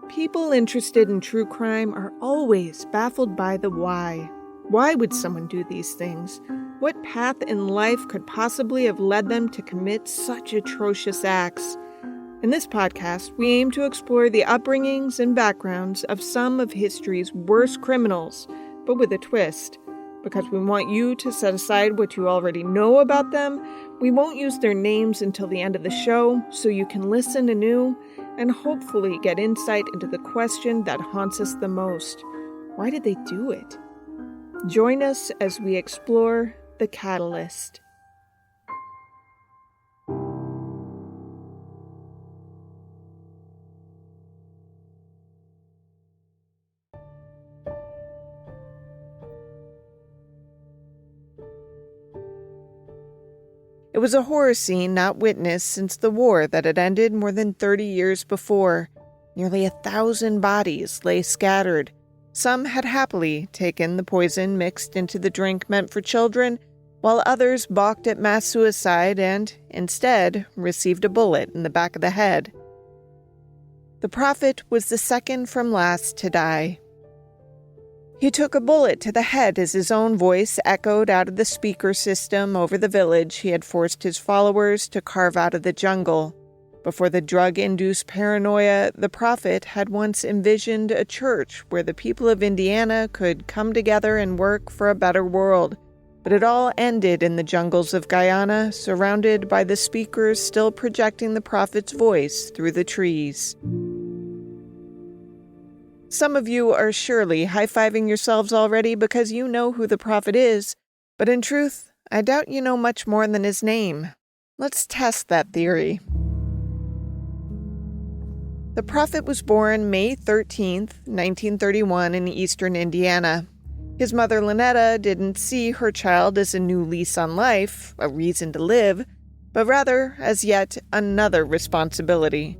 People interested in true crime are always baffled by the why. Why would someone do these things? What path in life could possibly have led them to commit such atrocious acts? In this podcast, we aim to explore the upbringings and backgrounds of some of history's worst criminals, but with a twist. Because we want you to set aside what you already know about them, we won't use their names until the end of the show, so you can listen anew and hopefully get insight into the question that haunts us the most. Why did they do it? Join us as we explore the catalyst. It was a horror scene not witnessed since the war that had ended more than 30 years before. Nearly 1,000 bodies lay scattered. Some had happily taken the poison mixed into the drink meant for children, while others balked at mass suicide and, instead, received a bullet in the back of the head. The prophet was the second from last to die. He took a bullet to the head as his own voice echoed out of the speaker system over the village he had forced his followers to carve out of the jungle. Before the drug-induced paranoia, the prophet had once envisioned a church where the people of Indiana could come together and work for a better world. But it all ended in the jungles of Guyana, surrounded by the speakers still projecting the prophet's voice through the trees. Some of you are surely high-fiving yourselves already because you know who the prophet is, but in truth, I doubt you know much more than his name. Let's test that theory. The prophet was born May 13th, 1931 in eastern Indiana. His mother Lynetta didn't see her child as a new lease on life, a reason to live, but rather as yet another responsibility.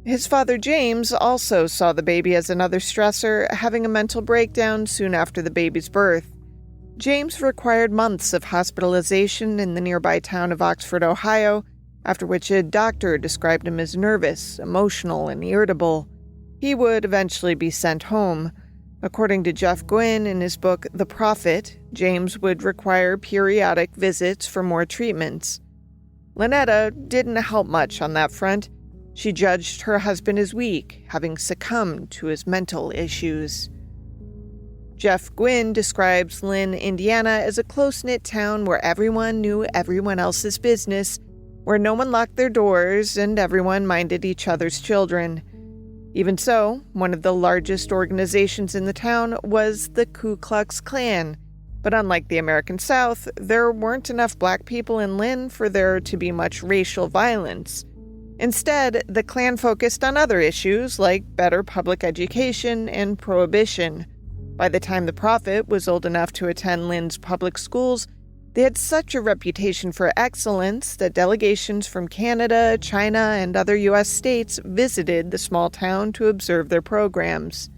His father James also saw the baby as another stressor, having a mental breakdown soon after the baby's birth. James required months of hospitalization in the nearby town of Oxford, Ohio, after which a doctor described him as nervous, emotional, and irritable. He would eventually be sent home. According to Jeff Gwynne in his book The Prophet, James would require periodic visits for more treatments. Lynetta didn't help much on that front. She judged her husband as weak, having succumbed to his mental issues. Jeff Gwynne describes Lynn, Indiana as a close-knit town where everyone knew everyone else's business, where no one locked their doors and everyone minded each other's children. Even so, one of the largest organizations in the town was the Ku Klux Klan. But unlike the American South, there weren't enough black people in Lynn for there to be much racial violence. Instead, the Klan focused on other issues like better public education and prohibition. By the time the prophet was old enough to attend Lynn's public schools, they had such a reputation for excellence that delegations from Canada, China, and other U.S. states visited the small town to observe their programs.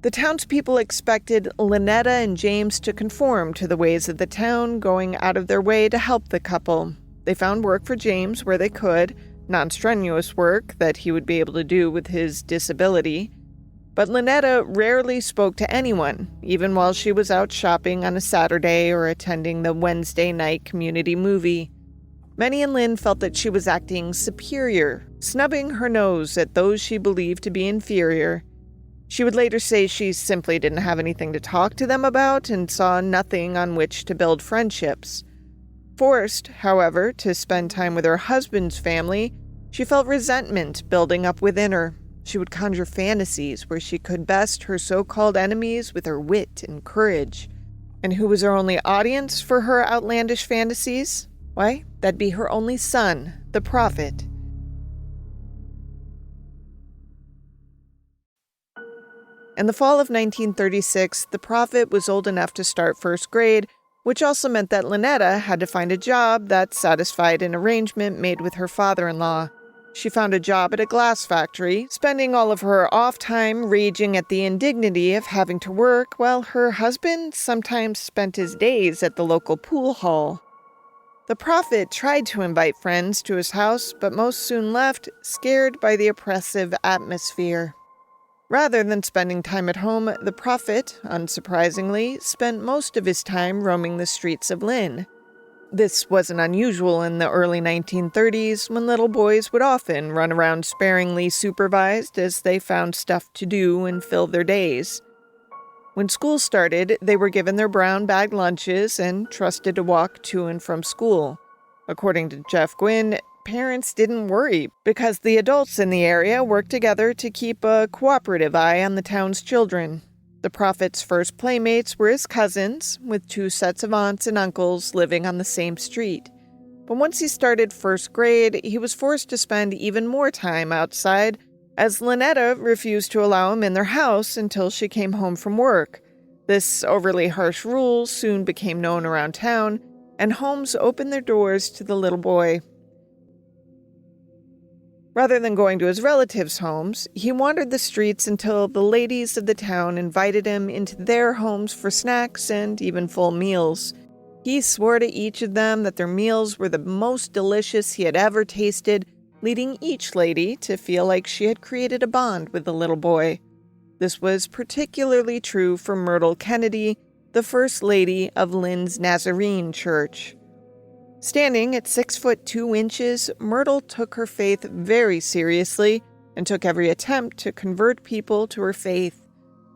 The townspeople expected Lynetta and James to conform to the ways of the town, going out of their way to help the couple. They found work for James where they could, non-strenuous work that he would be able to do with his disability. But Lynetta rarely spoke to anyone, even while she was out shopping on a Saturday or attending the Wednesday night community movie. Many in Lynn felt that she was acting superior, snubbing her nose at those she believed to be inferior. She would later say she simply didn't have anything to talk to them about and saw nothing on which to build friendships. Forced, however, to spend time with her husband's family, she felt resentment building up within her. She would conjure fantasies where she could best her so-called enemies with her wit and courage. And who was her only audience for her outlandish fantasies? Why, that'd be her only son, the prophet. In the fall of 1936, the prophet was old enough to start first grade, which also meant that Lynetta had to find a job that satisfied an arrangement made with her father-in-law. She found a job at a glass factory, spending all of her off time raging at the indignity of having to work while her husband sometimes spent his days at the local pool hall. The prophet tried to invite friends to his house, but most soon left, scared by the oppressive atmosphere. Rather than spending time at home, the prophet, unsurprisingly, spent most of his time roaming the streets of Lynn. This wasn't unusual in the early 1930s, when little boys would often run around sparingly supervised as they found stuff to do and fill their days. When school started, they were given their brown bag lunches and trusted to walk to and from school. According to Jeff Gwynn, parents didn't worry because the adults in the area worked together to keep a cooperative eye on the town's children. The prophet's first playmates were his cousins, with 2 sets of aunts and uncles living on the same street. But once he started first grade, he was forced to spend even more time outside, as Lynetta refused to allow him in their house until she came home from work. This overly harsh rule soon became known around town, and homes opened their doors to the little boy. Rather than going to his relatives' homes, he wandered the streets until the ladies of the town invited him into their homes for snacks and even full meals. He swore to each of them that their meals were the most delicious he had ever tasted, leading each lady to feel like she had created a bond with the little boy. This was particularly true for Myrtle Kennedy, the first lady of Lynn's Nazarene Church. Standing at 6'2" Myrtle took her faith very seriously and took every attempt to convert people to her faith.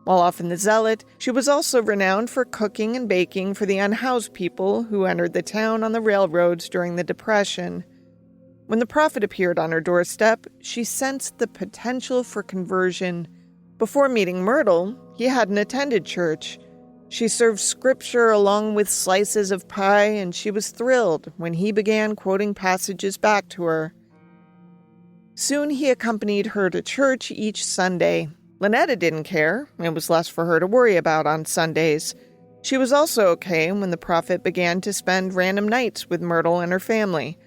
While often the zealot, she was also renowned for cooking and baking for the unhoused people who entered the town on the railroads during the Depression. When the prophet appeared on her doorstep, she sensed the potential for conversion. Before meeting Myrtle, he hadn't attended church. She served scripture along with slices of pie, and she was thrilled when he began quoting passages back to her. Soon he accompanied her to church each Sunday. Lynetta didn't care. It was less for her to worry about on Sundays. She was also okay when the prophet began to spend random nights with Myrtle and her family.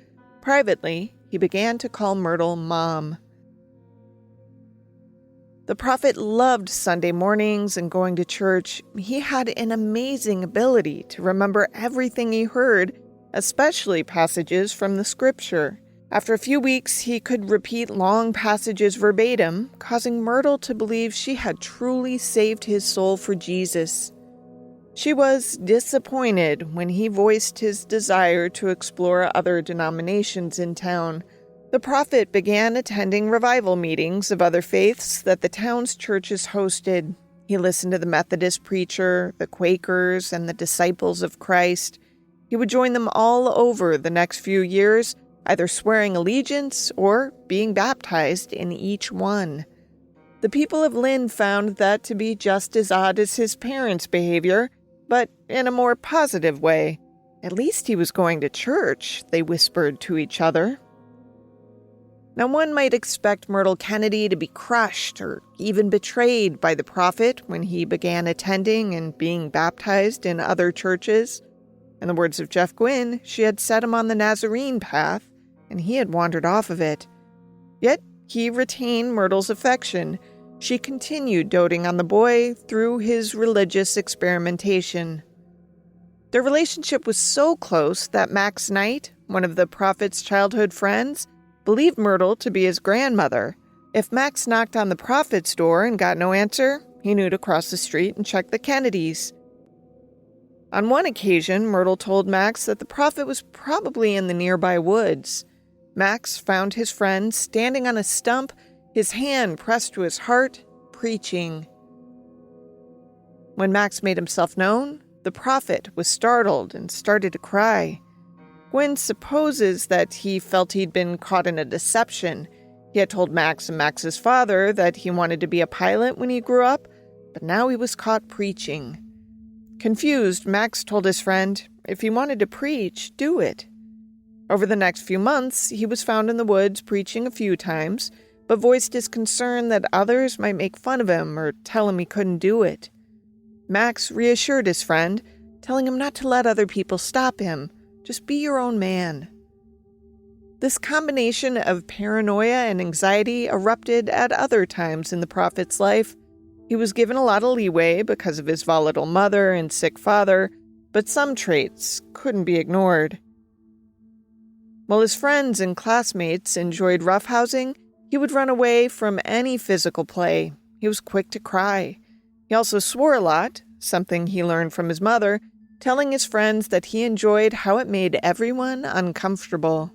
Privately, he began to call Myrtle Mom. The prophet loved Sunday mornings and going to church. He had an amazing ability to remember everything he heard, especially passages from the scripture. After a few weeks, he could repeat long passages verbatim, causing Myrtle to believe she had truly saved his soul for Jesus. She was disappointed when he voiced his desire to explore other denominations in town. The prophet began attending revival meetings of other faiths that the town's churches hosted. He listened to the Methodist preacher, the Quakers, and the Disciples of Christ. He would join them all over the next few years, either swearing allegiance or being baptized in each one. The people of Lynn found that to be just as odd as his parents' behavior, but in a more positive way. At least he was going to church, they whispered to each other. Now, one might expect Myrtle Kennedy to be crushed or even betrayed by the prophet when he began attending and being baptized in other churches. In the words of Jeff Gwynn, she had set him on the Nazarene path, and he had wandered off of it. Yet, he retained Myrtle's affection. She continued doting on the boy through his religious experimentation. Their relationship was so close that Max Knight, one of the prophet's childhood friends, believed Myrtle to be his grandmother. If Max knocked on the prophet's door and got no answer, he knew to cross the street and check the Kennedys. On one occasion, Myrtle told Max that the prophet was probably in the nearby woods. Max found his friend standing on a stump, his hand pressed to his heart, preaching. When Max made himself known, the prophet was startled and started to cry. Gwynn supposes that he felt he'd been caught in a deception. He had told Max and Max's father that he wanted to be a pilot when he grew up, but now he was caught preaching. Confused, Max told his friend, if he wanted to preach, do it. Over the next few months, he was found in the woods preaching a few times, but voiced his concern that others might make fun of him or tell him he couldn't do it. Max reassured his friend, telling him not to let other people stop him. Just be your own man. This combination of paranoia and anxiety erupted at other times in the prophet's life. He was given a lot of leeway because of his volatile mother and sick father, but some traits couldn't be ignored. While his friends and classmates enjoyed roughhousing, he would run away from any physical play. He was quick to cry. He also swore a lot, something he learned from his mother, telling his friends that he enjoyed how it made everyone uncomfortable.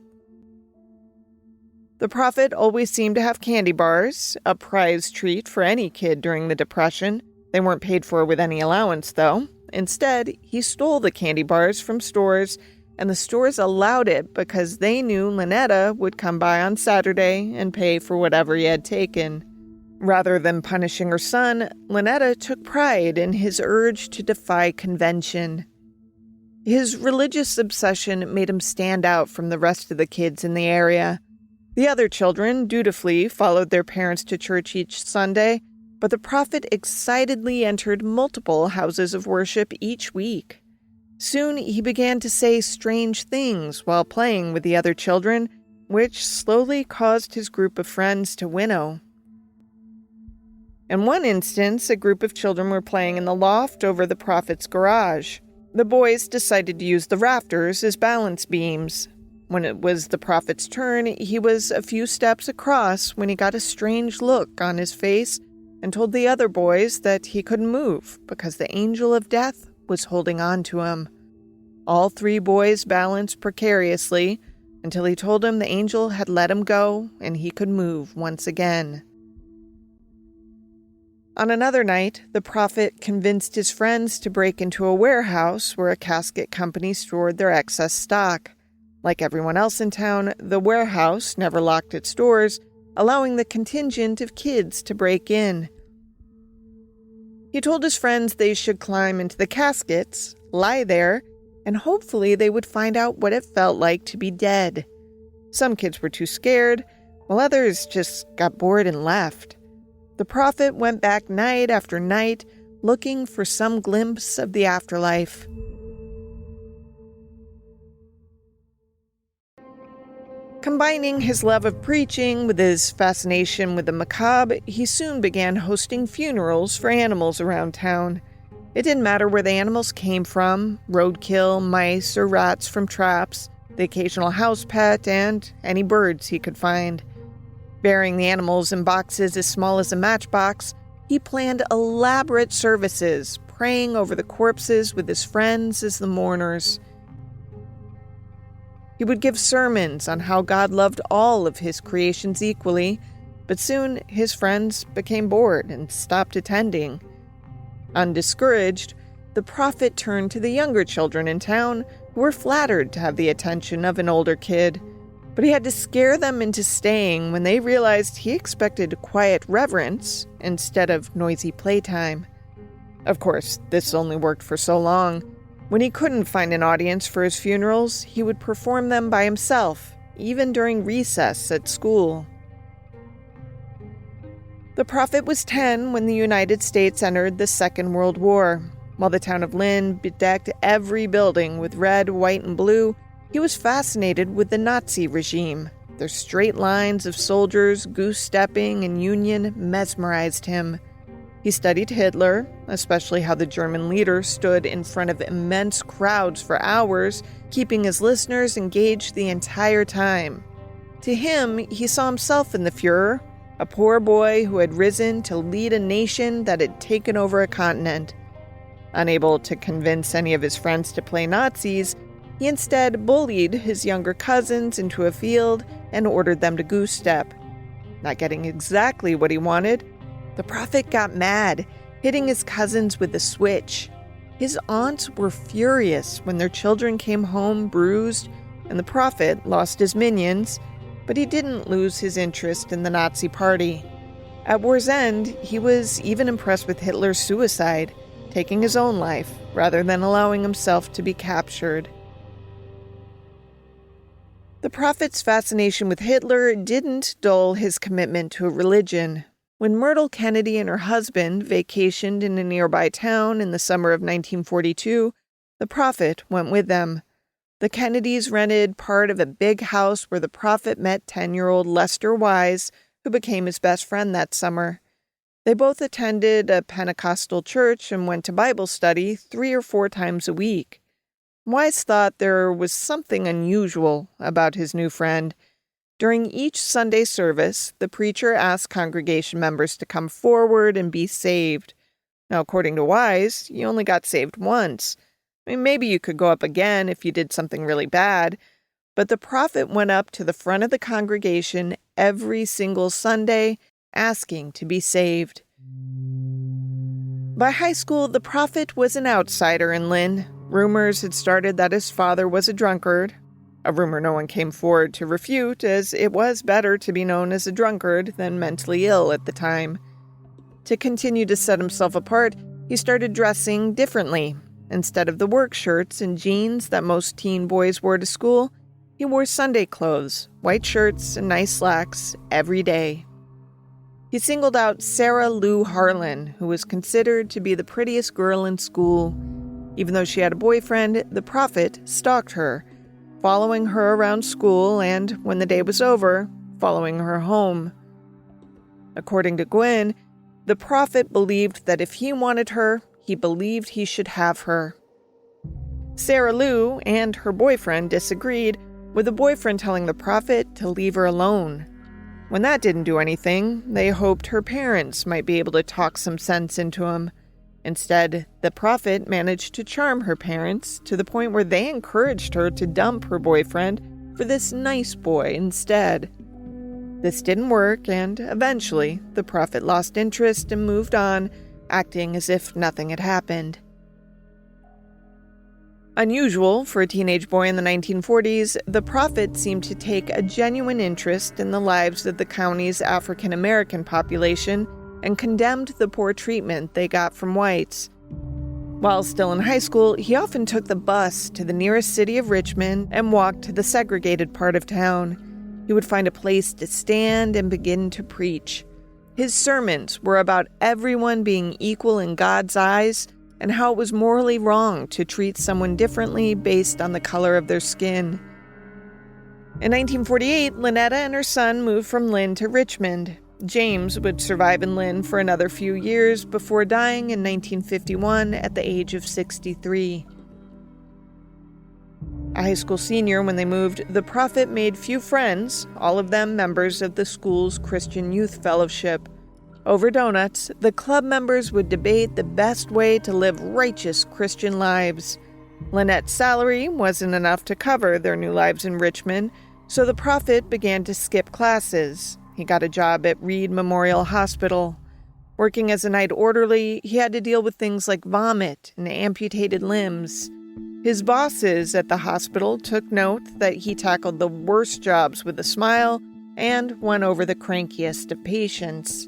The prophet always seemed to have candy bars, a prize treat for any kid during the Depression. They weren't paid for with any allowance, though. Instead, he stole the candy bars from stores, and the stores allowed it because they knew Lynetta would come by on Saturday and pay for whatever he had taken. Rather than punishing her son, Lynetta took pride in his urge to defy convention. His religious obsession made him stand out from the rest of the kids in the area. The other children dutifully followed their parents to church each Sunday, but the prophet excitedly entered multiple houses of worship each week. Soon he began to say strange things while playing with the other children, which slowly caused his group of friends to winnow. In one instance, a group of children were playing in the loft over the prophet's garage. The boys decided to use the rafters as balance beams. When it was the prophet's turn, he was a few steps across when he got a strange look on his face and told the other boys that he couldn't move because the angel of death was holding on to him. All three boys balanced precariously until he told him the angel had let him go and he could move once again. On another night, the prophet convinced his friends to break into a warehouse where a casket company stored their excess stock. Like everyone else in town, the warehouse never locked its doors, allowing the contingent of kids to break in. He told his friends they should climb into the caskets, lie there, and hopefully they would find out what it felt like to be dead. Some kids were too scared, while others just got bored and left. The prophet went back night after night, looking for some glimpse of the afterlife. Combining his love of preaching with his fascination with the macabre, he soon began hosting funerals for animals around town. It didn't matter where the animals came from, roadkill, mice, or rats from traps, the occasional house pet, and any birds he could find. Burying the animals in boxes as small as a matchbox, he planned elaborate services, praying over the corpses with his friends as the mourners. He would give sermons on how God loved all of his creations equally, but soon his friends became bored and stopped attending. Undiscouraged, the prophet turned to the younger children in town who were flattered to have the attention of an older kid. But he had to scare them into staying when they realized he expected quiet reverence instead of noisy playtime. Of course, this only worked for so long. When he couldn't find an audience for his funerals, he would perform them by himself, even during recess at school. The prophet was 10 when the United States entered the Second World War. While the town of Lynn bedecked every building with red, white, and blue, he was fascinated with the Nazi regime. Their straight lines of soldiers, goose-stepping, and Union mesmerized him. He studied Hitler, especially how the German leader stood in front of immense crowds for hours, keeping his listeners engaged the entire time. To him, he saw himself in the Führer, a poor boy who had risen to lead a nation that had taken over a continent. Unable to convince any of his friends to play Nazis, he instead bullied his younger cousins into a field and ordered them to goose step. Not getting exactly what he wanted, the prophet got mad, hitting his cousins with the switch. His aunts were furious when their children came home bruised, and the prophet lost his minions, but he didn't lose his interest in the Nazi party. At war's end, he was even impressed with Hitler's suicide, taking his own life rather than allowing himself to be captured. The prophet's fascination with Hitler didn't dull his commitment to a religion. When Myrtle Kennedy and her husband vacationed in a nearby town in the summer of 1942, the prophet went with them. The Kennedys rented part of a big house where the prophet met 10-year-old Lester Wise, who became his best friend that summer. They both attended a Pentecostal church and went to Bible study 3 or 4 times a week. Wise thought there was something unusual about his new friend. During each Sunday service, the preacher asked congregation members to come forward and be saved. Now, according to Wise, you only got saved once. Maybe you could go up again if you did something really bad, but the prophet went up to the front of the congregation every single Sunday asking to be saved. By high school, the prophet was an outsider in Lynn. Rumors had started that his father was a drunkard, a rumor no one came forward to refute, as it was better to be known as a drunkard than mentally ill at the time. To continue to set himself apart, he started dressing differently. Instead of the work shirts and jeans that most teen boys wore to school, he wore Sunday clothes, white shirts, and nice slacks every day. He singled out Sarah Lou Harlan, who was considered to be the prettiest girl in school. Even though she had a boyfriend, the prophet stalked her, following her around school and, when the day was over, following her home. According to Gwen, the prophet believed that if he wanted her, he believed he should have her. Sarah Lou and her boyfriend disagreed, with the boyfriend telling the prophet to leave her alone. When that didn't do anything, they hoped her parents might be able to talk some sense into him. Instead, the prophet managed to charm her parents to the point where they encouraged her to dump her boyfriend for this nice boy instead. This didn't work, and eventually, the prophet lost interest and moved on, acting as if nothing had happened. Unusual for a teenage boy in the 1940s, the prophet seemed to take a genuine interest in the lives of the county's African American population and condemned the poor treatment they got from whites. While still in high school, he often took the bus to the nearest city of Richmond and walked to the segregated part of town. He would find a place to stand and begin to preach. His sermons were about everyone being equal in God's eyes and how it was morally wrong to treat someone differently based on the color of their skin. In 1948, Lynetta and her son moved from Lynn to Richmond. James would survive in Lynn for another few years before dying in 1951 at the age of 63. A high school senior when they moved, the prophet made few friends, all of them members of the school's Christian Youth Fellowship. Over donuts, the club members would debate the best way to live righteous Christian lives. Lynette's salary wasn't enough to cover their new lives in Richmond, so the prophet began to skip classes. He got a job at Reed Memorial Hospital. Working as a night orderly, he had to deal with things like vomit and amputated limbs. His bosses at the hospital took note that he tackled the worst jobs with a smile and won over the crankiest of patients.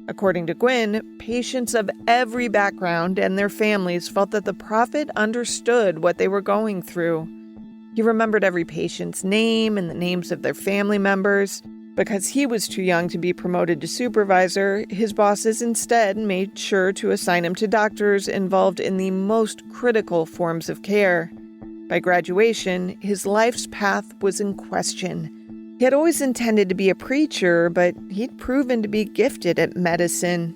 According to Gwen, patients of every background and their families felt that the prophet understood what they were going through. He remembered every patient's name and the names of their family members. Because he was too young to be promoted to supervisor, his bosses instead made sure to assign him to doctors involved in the most critical forms of care. By graduation, his life's path was in question. He had always intended to be a preacher, but he'd proven to be gifted at medicine.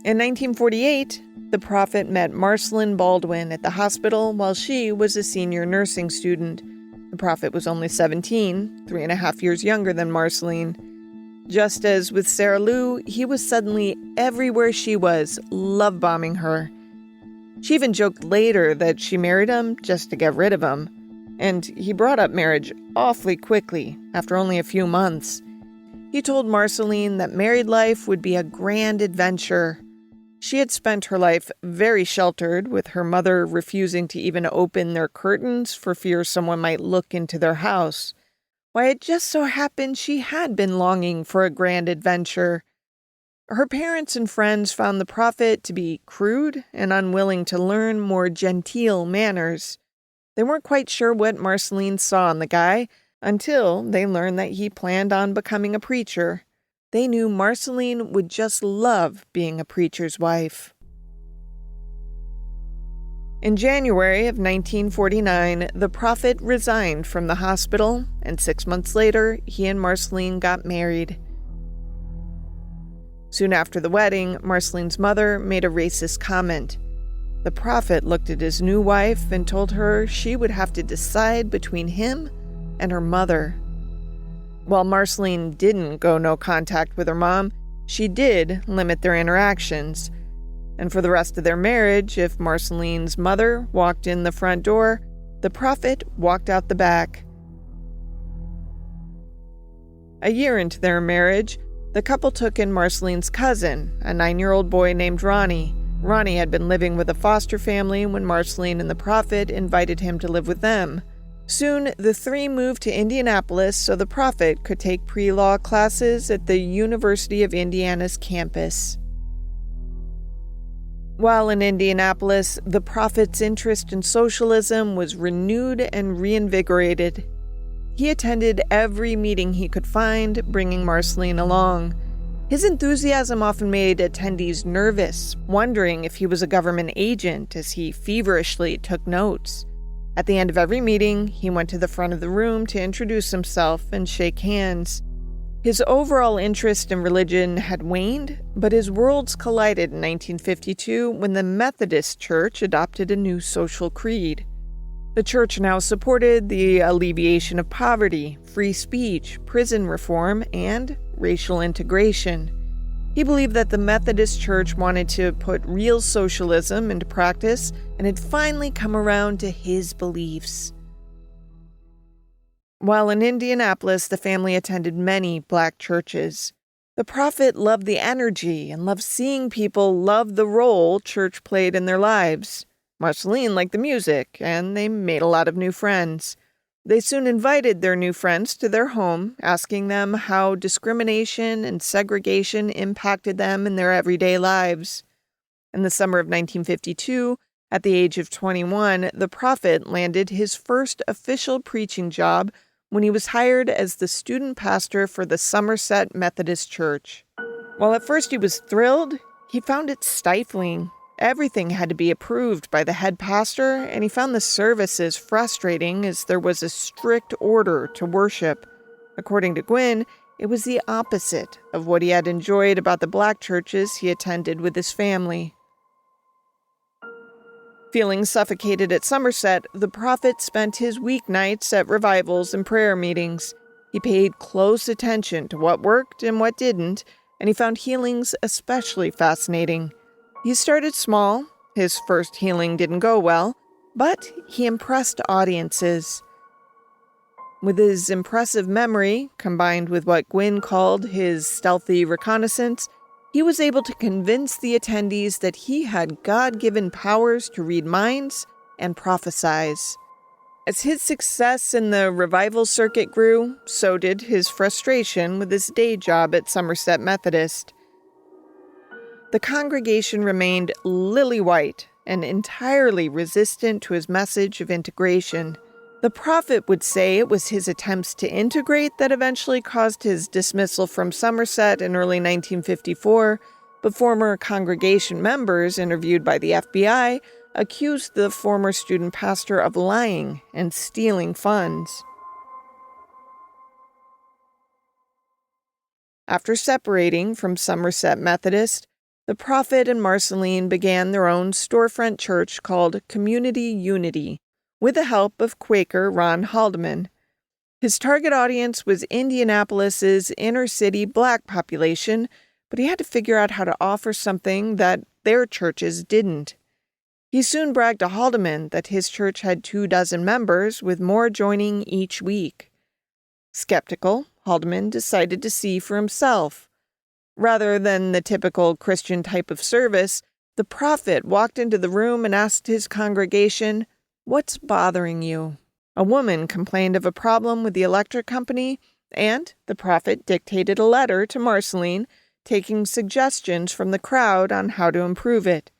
In 1948, the prophet met Marceline Baldwin at the hospital while she was a senior nursing student. The prophet was only 17, 3.5 years younger than Marceline. Just as with Sarah Lou, he was suddenly everywhere she was, love-bombing her. She even joked later that she married him just to get rid of him. And he brought up marriage awfully quickly, after only a few months. He told Marceline that married life would be a grand adventure. She had spent her life very sheltered, with her mother refusing to even open their curtains for fear someone might look into their house. Why, it just so happened she had been longing for a grand adventure. Her parents and friends found the prophet to be crude and unwilling to learn more genteel manners. They weren't quite sure what Marceline saw in the guy until they learned that he planned on becoming a preacher. They knew Marceline would just love being a preacher's wife. In January of 1949, the prophet resigned from the hospital, and 6 months later, he and Marceline got married. Soon after the wedding, Marceline's mother made a racist comment. The prophet looked at his new wife and told her she would have to decide between him and her mother. While Marceline didn't go no contact with her mom, she did limit their interactions. And for the rest of their marriage, if Marceline's mother walked in the front door, the prophet walked out the back. A year into their marriage, the couple took in Marceline's cousin, a 9-year-old boy named Ronnie. Ronnie had been living with a foster family when Marceline and the prophet invited him to live with them. Soon, the three moved to Indianapolis so the prophet could take pre-law classes at the University of Indiana's campus. While in Indianapolis, the prophet's interest in socialism was renewed and reinvigorated. He attended every meeting he could find, bringing Marceline along. His enthusiasm often made attendees nervous, wondering if he was a government agent as he feverishly took notes. At the end of every meeting, he went to the front of the room to introduce himself and shake hands. His overall interest in religion had waned, but his worlds collided in 1952 when the Methodist Church adopted a new social creed. The church now supported the alleviation of poverty, free speech, prison reform, and racial integration. He believed that the Methodist Church wanted to put real socialism into practice and had finally come around to his beliefs. While in Indianapolis, the family attended many black churches. The prophet loved the energy and loved seeing people love the role church played in their lives. Marceline liked the music, and they made a lot of new friends. They soon invited their new friends to their home, asking them how discrimination and segregation impacted them in their everyday lives. In the summer of 1952, at the age of 21, the prophet landed his first official preaching job when he was hired as the student pastor for the Somerset Methodist Church. While at first he was thrilled, he found it stifling. Everything had to be approved by the head pastor, and he found the services frustrating as there was a strict order to worship. According to Gwynn, it was the opposite of what he had enjoyed about the black churches he attended with his family. Feeling suffocated at Somerset, the prophet spent his weeknights at revivals and prayer meetings. He paid close attention to what worked and what didn't, and he found healings especially fascinating. He started small. His first healing didn't go well, but he impressed audiences. With his impressive memory, combined with what Gwynn called his stealthy reconnaissance, he was able to convince the attendees that he had God-given powers to read minds and prophesize. As his success in the revival circuit grew, so did his frustration with his day job at Somerset Methodist. The congregation remained lily-white and entirely resistant to his message of integration. The prophet would say it was his attempts to integrate that eventually caused his dismissal from Somerset in early 1954, but former congregation members interviewed by the FBI accused the former student pastor of lying and stealing funds. After separating from Somerset Methodist, the prophet and Marceline began their own storefront church called Community Unity, with the help of Quaker Ron Haldeman. His target audience was Indianapolis's inner-city black population, but he had to figure out how to offer something that their churches didn't. He soon bragged to Haldeman that his church had 24 members, with more joining each week. Skeptical, Haldeman decided to see for himself. Rather than the typical Christian type of service, the prophet walked into the room and asked his congregation, "What's bothering you?" A woman complained of a problem with the electric company, and the prophet dictated a letter to Marceline, taking suggestions from the crowd on how to improve it.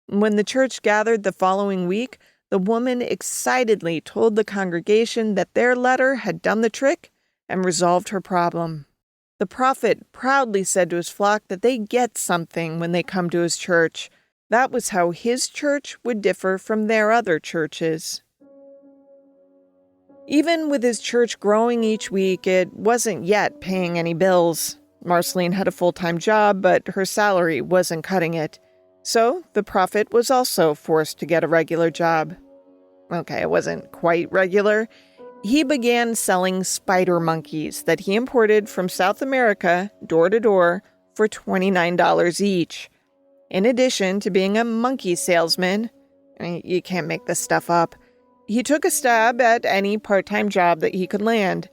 When the church gathered the following week, the woman excitedly told the congregation that their letter had done the trick and resolved her problem. The prophet proudly said to his flock that they get something when they come to his church. That was how his church would differ from their other churches. Even with his church growing each week, it wasn't yet paying any bills. Marceline had a full-time job, but her salary wasn't cutting it. So the prophet was also forced to get a regular job. Okay, it wasn't quite regular. He began selling spider monkeys that he imported from South America door to door for $29 each. In addition to being a monkey salesman, you can't make this stuff up, he took a stab at any part-time job that he could land.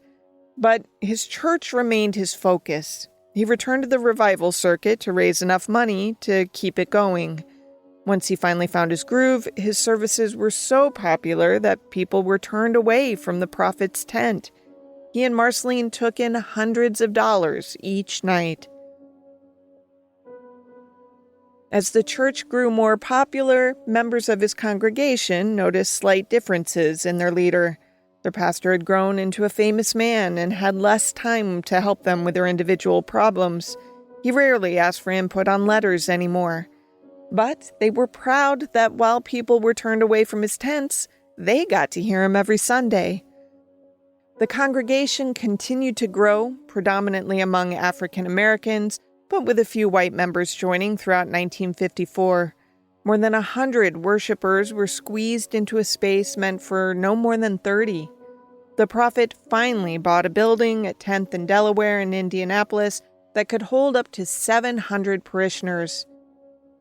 But his church remained his focus. He returned to the revival circuit to raise enough money to keep it going. Once he finally found his groove, his services were so popular that people were turned away from the prophet's tent. He and Marceline took in hundreds of dollars each night. As the church grew more popular, members of his congregation noticed slight differences in their leader. Their pastor had grown into a famous man and had less time to help them with their individual problems. He rarely asked for input on letters anymore. But they were proud that while people were turned away from his tents, they got to hear him every Sunday. The congregation continued to grow, predominantly among African Americans, but with a few white members joining throughout 1954. More than 100 worshipers were squeezed into a space meant for no more than 30. The prophet finally bought a building at 10th and Delaware in Indianapolis that could hold up to 700 parishioners.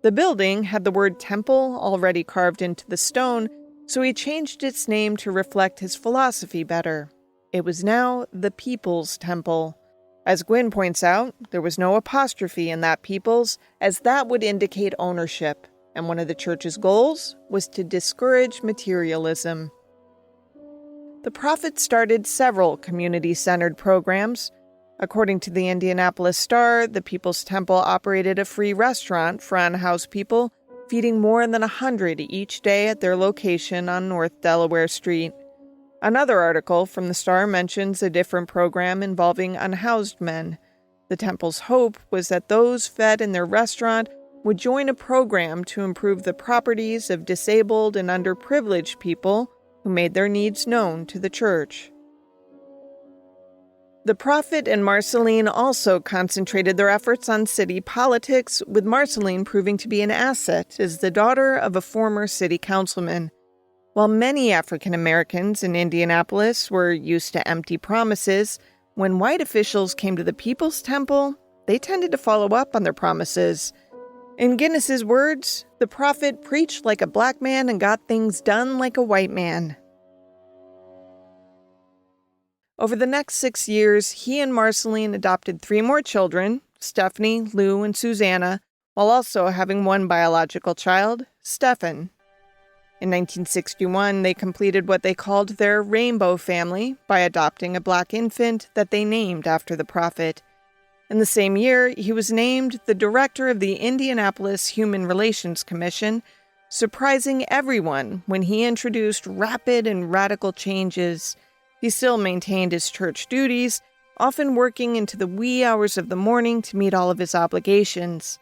The building had the word temple already carved into the stone, so he changed its name to reflect his philosophy better. It was now the People's Temple. As Gwynn points out, there was no apostrophe in that People's, as that would indicate ownership, and one of the church's goals was to discourage materialism. The prophet started several community-centered programs. According to the Indianapolis Star, the People's Temple operated a free restaurant for unhoused people, feeding more than 100 each day at their location on North Delaware Street. Another article from the Star mentions a different program involving unhoused men. The temple's hope was that those fed in their restaurant would join a program to improve the properties of disabled and underprivileged people who made their needs known to the church. The prophet and Marceline also concentrated their efforts on city politics, with Marceline proving to be an asset as the daughter of a former city councilman. While many African Americans in Indianapolis were used to empty promises, when white officials came to the People's Temple, they tended to follow up on their promises. In Guinness's words, the prophet preached like a black man and got things done like a white man. Over the next 6 years, he and Marceline adopted 3 more children, Stephanie, Lou, and Susanna, while also having one biological child, Stephen. In 1961, they completed what they called their rainbow family by adopting a black infant that they named after the prophet. In the same year, he was named the director of the Indianapolis Human Relations Commission, surprising everyone when he introduced rapid and radical changes. He still maintained his church duties, often working into the wee hours of the morning to meet all of his obligations.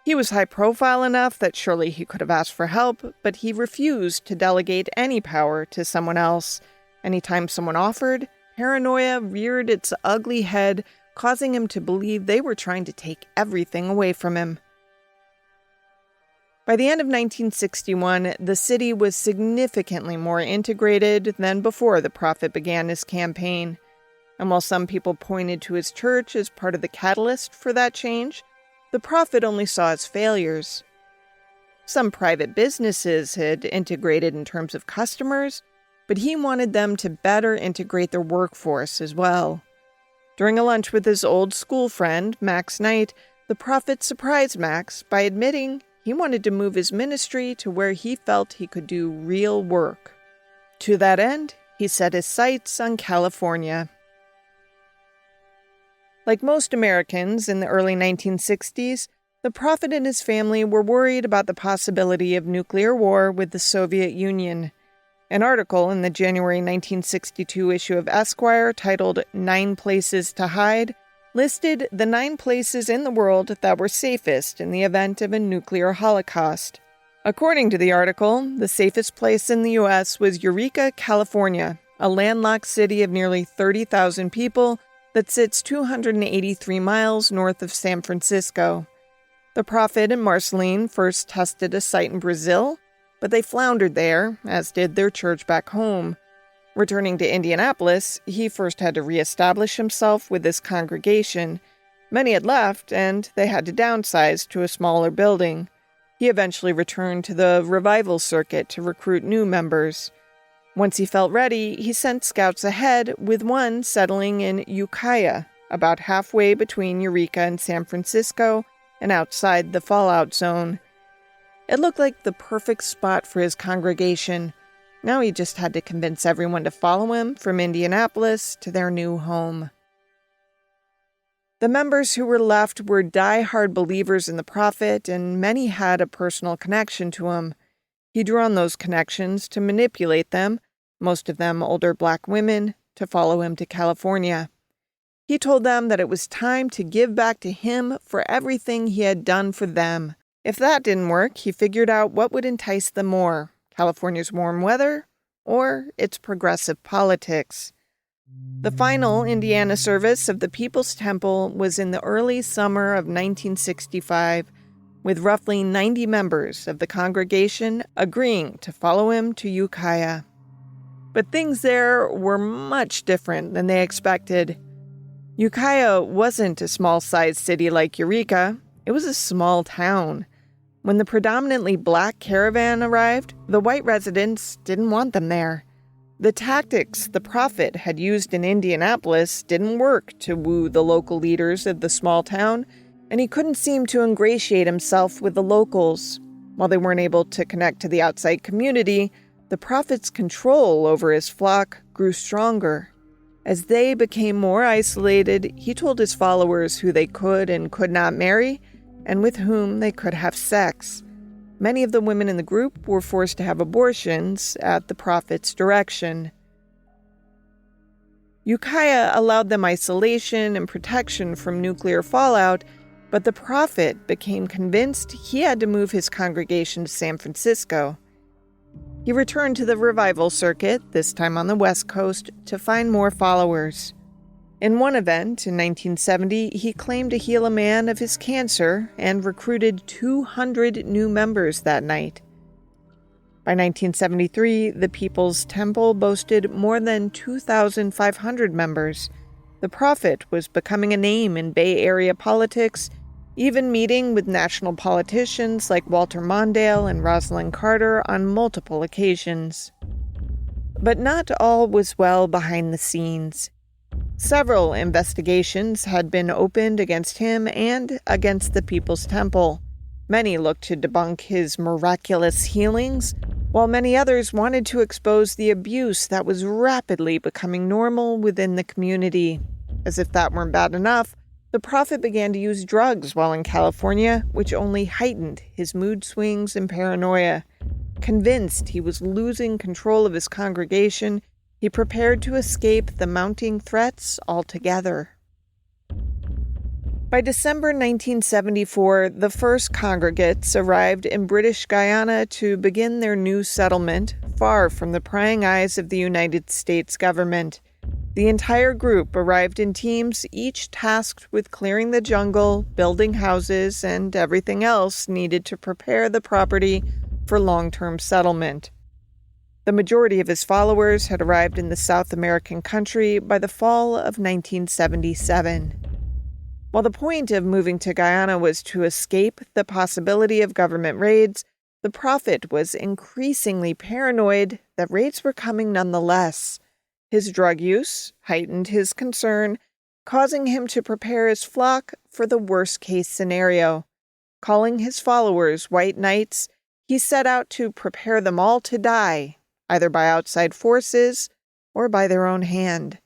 He was high-profile enough that surely he could have asked for help, but he refused to delegate any power to someone else. Anytime someone offered, paranoia reared its ugly head, causing him to believe they were trying to take everything away from him. By the end of 1961, the city was significantly more integrated than before the prophet began his campaign. And while some people pointed to his church as part of the catalyst for that change, the prophet only saw his failures. Some private businesses had integrated in terms of customers, but he wanted them to better integrate their workforce as well. During a lunch with his old school friend, Max Knight, the prophet surprised Max by admitting he wanted to move his ministry to where he felt he could do real work. To that end, he set his sights on California. Like most Americans in the early 1960s, the prophet and his family were worried about the possibility of nuclear war with the Soviet Union. An article in the January 1962 issue of Esquire titled 9 Places to Hide listed the 9 places in the world that were safest in the event of a nuclear holocaust. According to the article, the safest place in the U.S. was Eureka, California, a landlocked city of nearly 30,000 people that sits 283 miles north of San Francisco. The prophet and Marceline first tested a site in Brazil, but they floundered there, as did their church back home. Returning to Indianapolis, he first had to reestablish himself with his congregation. Many had left, and they had to downsize to a smaller building. He eventually returned to the revival circuit to recruit new members. Once he felt ready, he sent scouts ahead, with one settling in Ukiah, about halfway between Eureka and San Francisco and outside the fallout zone. It looked like the perfect spot for his congregation. Now he just had to convince everyone to follow him from Indianapolis to their new home. The members who were left were die-hard believers in the prophet, and many had a personal connection to him. He drew on those connections to manipulate them, most of them older black women, to follow him to California. He told them that it was time to give back to him for everything he had done for them. If that didn't work, he figured out what would entice them more: California's warm weather or its progressive politics. The final Indiana service of the People's Temple was in the early summer of 1965, with roughly 90 members of the congregation agreeing to follow him to Ukiah. But things there were much different than they expected. Ukiah wasn't a small-sized city like Eureka. It was a small town. When the predominantly black caravan arrived, the white residents didn't want them there. The tactics the prophet had used in Indianapolis didn't work to woo the local leaders of the small town, and he couldn't seem to ingratiate himself with the locals. While they weren't able to connect to the outside community, the prophet's control over his flock grew stronger. As they became more isolated, he told his followers who they could and could not marry, and with whom they could have sex. Many of the women in the group were forced to have abortions at the prophet's direction. Ukiah allowed them isolation and protection from nuclear fallout, but the prophet became convinced he had to move his congregation to San Francisco. He returned to the revival circuit, this time on the West Coast, to find more followers. In one event in 1970, he claimed to heal a man of his cancer and recruited 200 new members that night. By 1973, the People's Temple boasted more than 2,500 members. The prophet was becoming a name in Bay Area politics, even meeting with national politicians like Walter Mondale and Rosalind Carter on multiple occasions. But not all was well behind the scenes. Several investigations had been opened against him and against the People's Temple. Many looked to debunk his miraculous healings, while many others wanted to expose the abuse that was rapidly becoming normal within the community. As if that weren't bad enough, the prophet began to use drugs while in California, which only heightened his mood swings and paranoia. Convinced he was losing control of his congregation, he prepared to escape the mounting threats altogether. By December 1974, the first congregates arrived in British Guiana to begin their new settlement, far from the prying eyes of the United States government. The entire group arrived in teams, each tasked with clearing the jungle, building houses, and everything else needed to prepare the property for long-term settlement. The majority of his followers had arrived in the South American country by the fall of 1977. While the point of moving to Guyana was to escape the possibility of government raids, the prophet was increasingly paranoid that raids were coming nonetheless. His drug use heightened his concern, causing him to prepare his flock for the worst-case scenario. Calling his followers white knights, he set out to prepare them all to die, either by outside forces or by their own hand.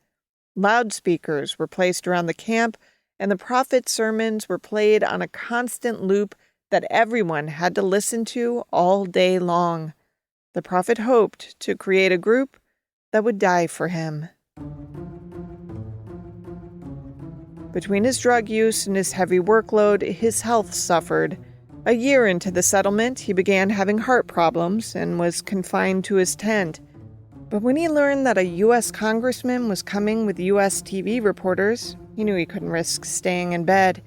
Loudspeakers were placed around the camp, and the prophet's sermons were played on a constant loop that everyone had to listen to all day long. The prophet hoped to create a group that would die for him. Between his drug use and his heavy workload, his health suffered. A year into the settlement, he began having heart problems and was confined to his tent. But when he learned that a U.S. congressman was coming with U.S. TV reporters, he knew he couldn't risk staying in bed.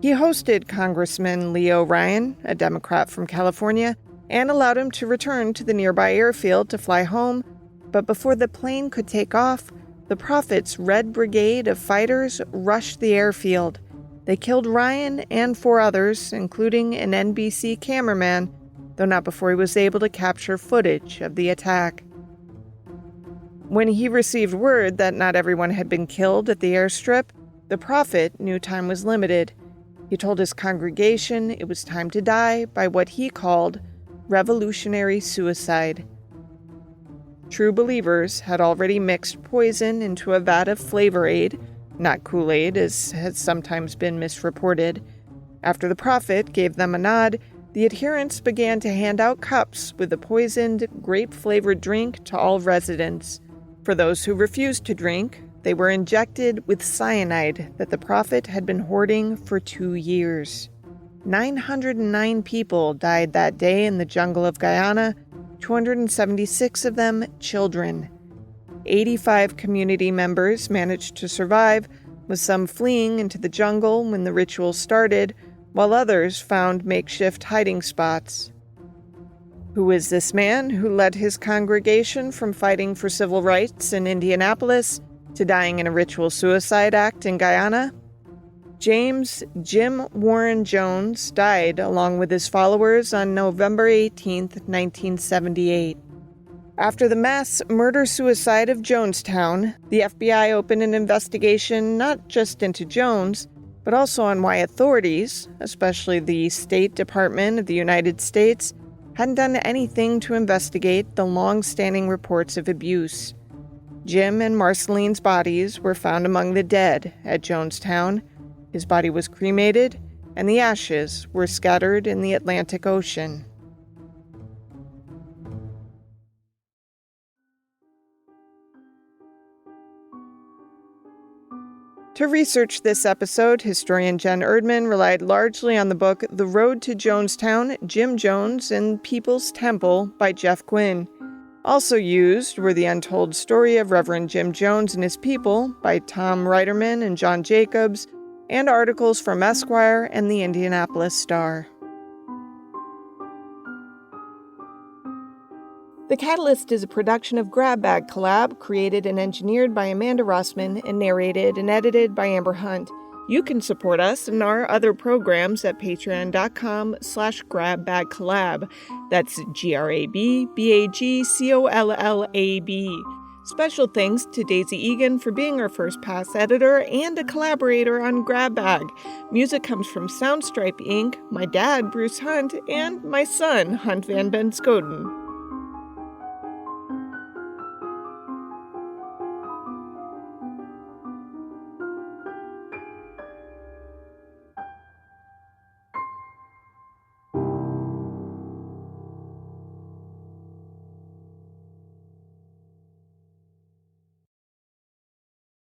He hosted Congressman Leo Ryan, a Democrat from California, and allowed him to return to the nearby airfield to fly home. But before the plane could take off, the Prophet's Red Brigade of fighters rushed the airfield. They killed Ryan and 4 others, including an NBC cameraman, though not before he was able to capture footage of the attack. When he received word that not everyone had been killed at the airstrip, the Prophet knew time was limited. He told his congregation it was time to die by what he called revolutionary suicide. True believers had already mixed poison into a vat of Flavor Aid, not Kool-Aid as has sometimes been misreported. After the Prophet gave them a nod, the adherents began to hand out cups with the poisoned, grape-flavored drink to all residents. For those who refused to drink, they were injected with cyanide that the Prophet had been hoarding for 2 years. 909 people died that day in the jungle of Guyana, 276 of them children. 85 community members managed to survive, with some fleeing into the jungle when the ritual started, while others found makeshift hiding spots. Who is this man who led his congregation from fighting for civil rights in Indianapolis to dying in a ritual suicide act in Guyana? James Jim Warren Jones died along with his followers on November 18, 1978. After the mass murder-suicide of Jonestown, the FBI opened an investigation not just into Jones, but also on why authorities, especially the State Department of the United States, hadn't done anything to investigate the long-standing reports of abuse. Jim and Marceline's bodies were found among the dead at Jonestown. His body was cremated, and the ashes were scattered in the Atlantic Ocean. To research this episode, historian Jen Erdman relied largely on the book The Road to Jonestown, Jim Jones and People's Temple by Jeff Quinn. Also used were The Untold Story of Reverend Jim Jones and His People by Tom Reiterman and John Jacobs, and articles from Esquire and the Indianapolis Star. The Catalyst is a production of Grab Bag Collab, created and engineered by Amanda Rossman and narrated and edited by Amber Hunt. You can support us and our other programs at patreon.com/grabbagcollab. That's GRABBAGCOLLAB. Special thanks to Daisy Egan for being our first pass editor and a collaborator on Grab Bag. Music comes from Soundstripe Inc., my dad, Bruce Hunt, and my son, Hunt Van Ben Scoden.